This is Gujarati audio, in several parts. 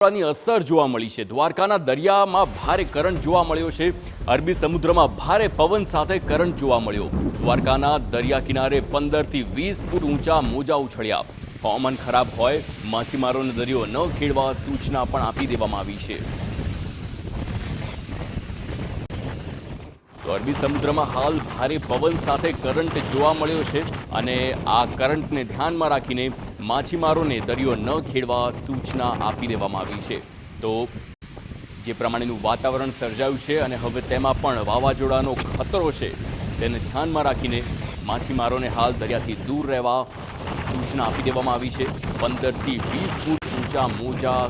ની અસર જોવા મળી છે। દ્વારકાના દરિયામાં ભારે કરંટ જોવા મળ્યો છે। અરબી સમુદ્રમાં ભારે પવન સાથે કરંટ જોવા મળ્યો। દ્વારકાના દરિયા કિનારે 15 થી 20 ફૂટ ઊંચા મોજા ઉછળ્યા। હવામાન ખરાબ હોય માછીમારોને દરિયો ન ખેડવા સૂચના પણ આપી દેવામાં આવી છે। તો અરબી સમુદ્રમાં હાલ ભારે પવન સાથે કરંટ જોવા મળ્યો છે અને આ કરંટને ધ્યાનમાં રાખીને માછીમારોને દરિયો ન ખેડવા સૂચના આપી દેવામાં આવી છે। તો જે પ્રમાણેનું વાતાવરણ સર્જાયું છે અને હવે તેમાં પણ વાવાઝોડાનો ખતરો છે તેને ધ્યાનમાં રાખીને માછીમારોને હાલ દરિયાથી દૂર રહેવા સૂચના આપી દેવામાં આવી છે। 15 થી 20 ફૂટ ઊંચા મોજા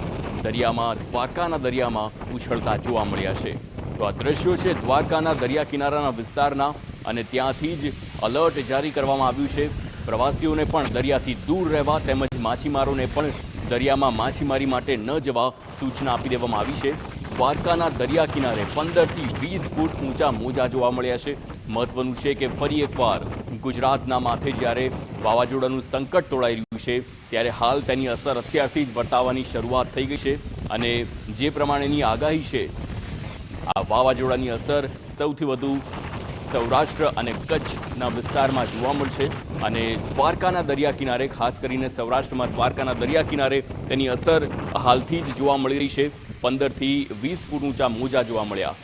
દરિયામાં દ્વારકાના દરિયામાં ઉછળતા જોવા મળ્યા છે। તો આ દ્રશ્યો છે દ્વારકાના દરિયા કિનારાના વિસ્તારના અને ત્યાંથી જ અલર્ટ જારી કરવામાં આવ્યું છે। પ્રવાસીઓને પણ દરિયાથી દૂર રહેવા તેમજ માછીમારોને પણ દરિયામાં માછીમારી માટે ન જવા સૂચના આપી દેવામાં આવી છે। દ્વારકાના દરિયા કિનારે 15 થી 20 ફૂટ ઊંચા મોજા જોવા મળ્યા છે। મહત્વનું છે કે ફરી એકવાર ગુજરાતના માથે જ્યારે વાવાઝોડાનું સંકટ તોળાઈ રહ્યું છે ત્યારે હાલ તેની અસર અત્યારથી જ વર્તાવાની શરૂઆત થઈ ગઈ છે અને જે પ્રમાણેની આગાહી છે આ વાવાઝોડાની અસર સૌથી વધુ સૌરાષ્ટ્ર અને કચ્છના વિસ્તારમાં જોવા મળશે અને દ્વારકાના દરિયા કિનારે ખાસ કરીને સૌરાષ્ટ્રમાં દ્વારકાના દરિયા કિનારે તેની અસર હાલથી જ જોવા મળી રહી છે। 15 થી 20 ફૂટ ઊંચા મોજા જોવા મળ્યા।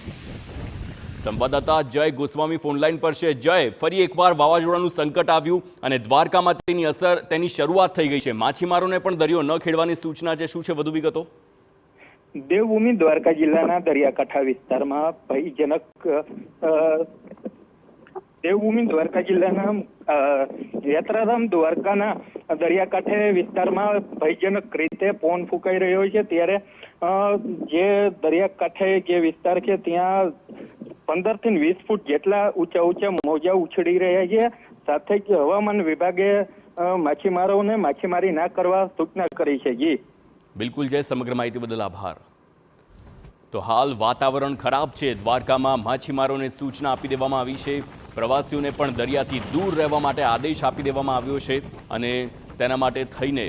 સંવાદદાતા જય ગોસ્વામી ફોનલાઈન પર છે। જય, ફરી એકવાર વાવાઝોડાનું સંકટ આવ્યું અને દ્વારકામાં તેની અસર તેની શરૂઆત થઈ ગઈ છે। માછીમારોને પણ દરિયો ન ખેડવાની સૂચના છે, શું છે વધુ વિગતો? દેવભૂમિ દ્વારકા જિલ્લાના દરિયાકાંઠા વિસ્તારમાં ભયજનક દેવભૂમિ દ્વારકા જિલ્લાના યાત્રાધામ દ્વારકાના દરિયાકાંઠે વિસ્તારમાં ભયજનક રીતે પવન ફૂંકાઈ રહ્યો છે। ત્યારે જે દરિયાકાંઠે જે વિસ્તાર છે ત્યાં 15 થી 20 ફૂટ જેટલા ઊંચા મોજા ઉછળી રહ્યા છે। સાથે જ હવામાન વિભાગે માછીમારોને માછીમારી ના કરવા સૂચના કરી છે। જી બિલકુલ જય, સમગ્ર માહિતી બદલ આભાર। તો હાલ વાતાવરણ ખરાબ છે। દ્વારકામાં માછીમારોને સૂચના આપી દેવામાં આવી છે। પ્રવાસીઓને પણ દરિયાથી દૂર રહેવા માટે આદેશ આપી દેવામાં આવ્યો છે અને તેના માટે થઈને